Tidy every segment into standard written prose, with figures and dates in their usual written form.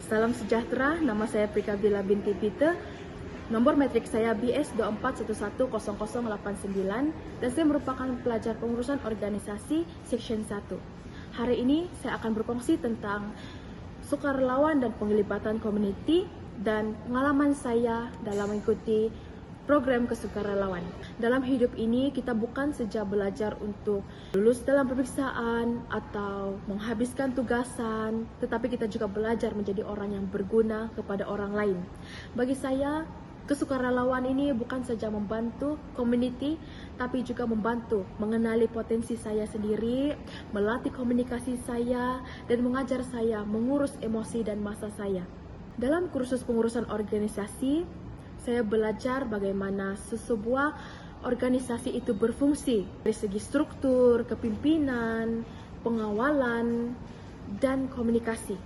Salam sejahtera, nama saya Prika Bila binti Peter. Nomor metrik saya BS 24110089 dan saya merupakan pelajar pengurusan organisasi Section 1. Hari ini saya akan berkongsi tentang sukarelawan dan penglibatan community dan pengalaman saya dalam mengikuti program kesukarelawan. Dalam hidup ini kita bukan saja belajar untuk lulus dalam pemeriksaan atau menghabiskan tugasan, tetapi kita juga belajar menjadi orang yang berguna kepada orang lain. Bagi saya, kesukarelawan ini bukan saja membantu community, tapi juga membantu mengenali potensi saya sendiri, melatih komunikasi saya, dan mengajar saya mengurus emosi dan masa saya. Dalam kursus pengurusan organisasi, saya belajar bagaimana sebuah organisasi itu berfungsi dari segi struktur, kepimpinan, pengawalan, dan komunikasi.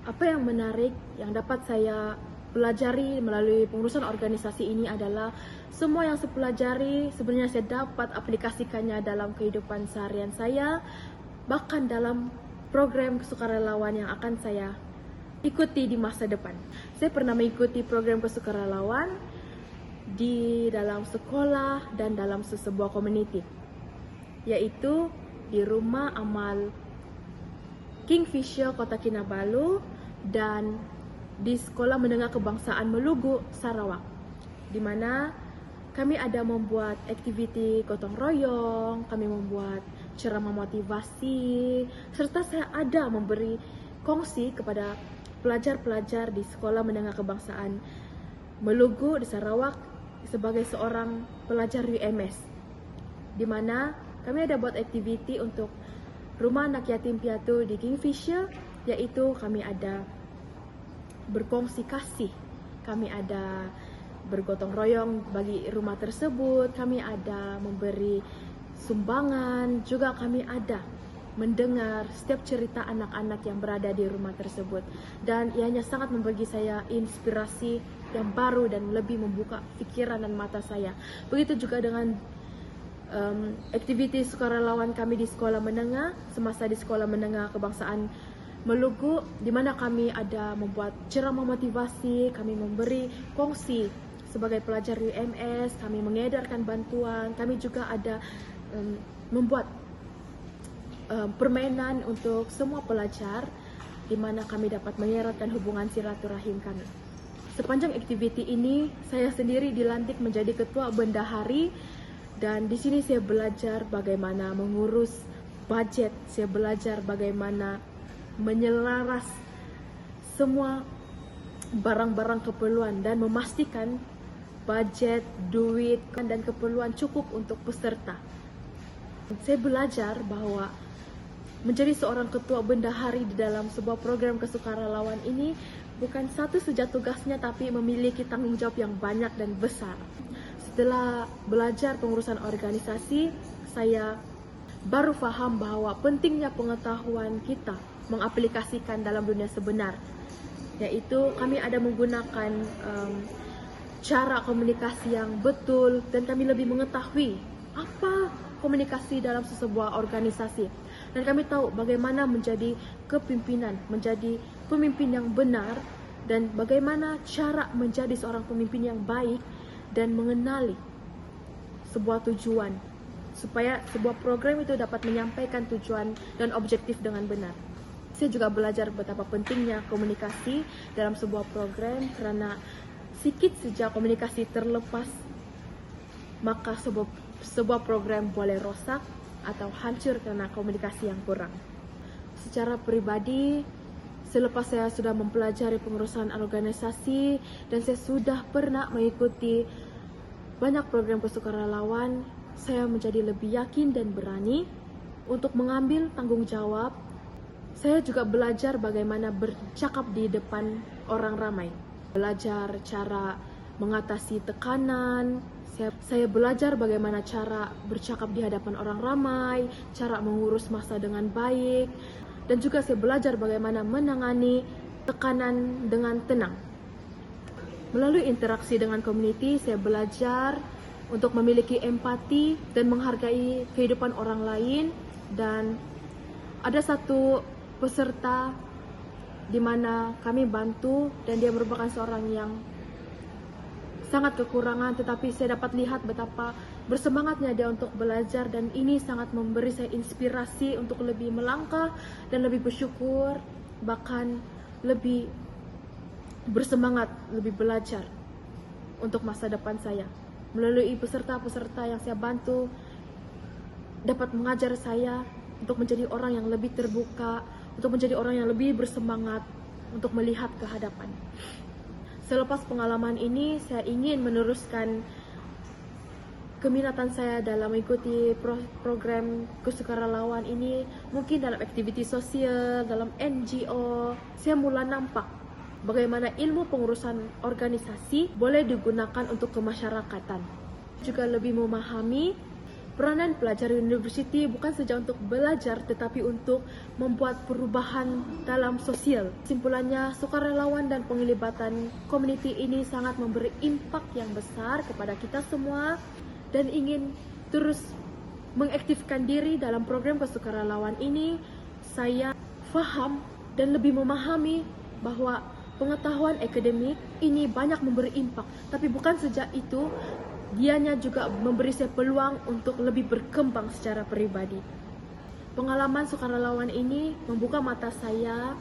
Apa yang menarik yang dapat saya pelajari melalui pengurusan organisasi ini adalah semua yang saya pelajari sebenarnya saya dapat aplikasikannya dalam kehidupan seharian saya, bahkan dalam program kesukarelawan yang akan saya ikuti di masa depan. Saya pernah mengikuti program kesukarelawan di dalam sekolah dan dalam sebuah community, yaitu di Rumah Amal Kingfisher Kota Kinabalu dan di Sekolah Menengah Kebangsaan Melugu, Sarawak, di mana kami ada membuat aktiviti gotong royong, kami membuat ceramah motivasi, serta saya ada memberi kongsi kepada pelajar-pelajar di Sekolah Menengah Kebangsaan Melugu di Sarawak sebagai seorang pelajar UMS, di mana kami ada buat aktiviti untuk rumah anak yatim piatu di Kingfisher, yaitu kami ada berkongsi kasih, kami ada bergotong royong bagi rumah tersebut, kami ada memberi sumbangan, juga kami ada mendengar setiap cerita anak-anak yang berada di rumah tersebut, dan ianya sangat memberi saya inspirasi yang baru dan lebih membuka pikiran dan mata saya. Begitu juga dengan aktiviti sukarelawan kami di sekolah menengah, semasa di Sekolah Menengah Kebangsaan Melugu, di mana kami ada membuat ceramah motivasi, kami memberi kongsi sebagai pelajar UMS, kami mengedarkan bantuan, kami juga ada membuat permainan untuk semua pelajar, di mana kami dapat mengeratkan hubungan silaturahim kami. Sepanjang aktiviti ini, saya sendiri dilantik menjadi ketua bendahari, dan di sini saya belajar bagaimana mengurus budget, saya belajar bagaimana menyelaras semua barang-barang keperluan dan memastikan budget, duit, dan keperluan cukup untuk peserta. Saya belajar bahwa menjadi seorang ketua bendahari di dalam sebuah program kesukarelawan ini bukan satu saja tugasnya, tapi memiliki tanggung jawab yang banyak dan besar. Setelah belajar pengurusan organisasi, saya baru paham bahwa pentingnya pengetahuan kita mengaplikasikan dalam dunia sebenar, yaitu kami ada menggunakan cara komunikasi yang betul, dan kami lebih mengetahui apa komunikasi dalam sebuah organisasi, dan kami tahu bagaimana menjadi kepimpinan, menjadi pemimpin yang benar, dan bagaimana cara menjadi seorang pemimpin yang baik dan mengenali sebuah tujuan, supaya sebuah program itu dapat menyampaikan tujuan dan objektif dengan benar. Saya juga belajar betapa pentingnya komunikasi dalam sebuah program, karena sedikit saja komunikasi terlepas, maka sebuah program boleh rosak atau hancur karena komunikasi yang kurang. Secara pribadi, selepas saya sudah mempelajari pengurusan organisasi dan saya sudah pernah mengikuti banyak program kesukarelawan, saya menjadi lebih yakin dan berani untuk mengambil tanggung jawab. Saya juga belajar bagaimana bercakap di depan orang ramai, belajar cara mengatasi tekanan. Saya belajar bagaimana cara bercakap di hadapan orang ramai, cara mengurus masa dengan baik, dan juga saya belajar bagaimana menangani tekanan dengan tenang. Melalui interaksi dengan community, saya belajar untuk memiliki empati dan menghargai kehidupan orang lain. Dan ada satu peserta di mana kami bantu dan dia merupakan seorang yang sangat kekurangan, tetapi saya dapat lihat betapa bersemangatnya dia untuk belajar, dan ini sangat memberi saya inspirasi untuk lebih melangkah dan lebih bersyukur, bahkan lebih bersemangat, lebih belajar untuk masa depan saya. Melalui peserta-peserta yang saya bantu dapat mengajar saya untuk menjadi orang yang lebih terbuka, untuk menjadi orang yang lebih bersemangat untuk melihat ke hadapan. Selepas pengalaman ini, saya ingin meneruskan keminatan saya dalam mengikuti program kesukarelawan ini, mungkin dalam aktiviti sosial, dalam NGO. Saya mulai nampak bagaimana ilmu pengurusan organisasi boleh digunakan untuk kemasyarakatan. Juga lebih memahami peranan pelajar universiti bukan saja untuk belajar, tetapi untuk membuat perubahan dalam sosial. Kesimpulannya, sukarelawan dan penglibatan komuniti ini sangat memberi impak yang besar kepada kita semua, dan ingin terus mengaktifkan diri dalam program kesukarelawan ini. Saya faham dan lebih memahami bahwa pengetahuan akademik ini banyak memberi impak, tapi bukan saja itu, dianya juga memberi saya peluang untuk lebih berkembang secara pribadi. Pengalaman sukarelawan ini membuka mata saya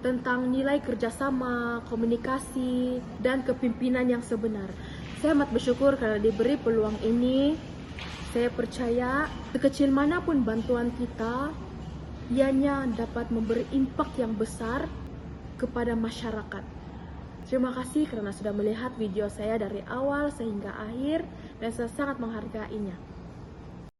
tentang nilai kerjasama, komunikasi, dan kepimpinan yang sebenar. Saya amat bersyukur karena diberi peluang ini. Saya percaya sekecil manapun bantuan kita, ianya dapat memberi impak yang besar kepada masyarakat. Terima kasih karena sudah melihat video saya dari awal sehingga akhir, dan saya sangat menghargainya.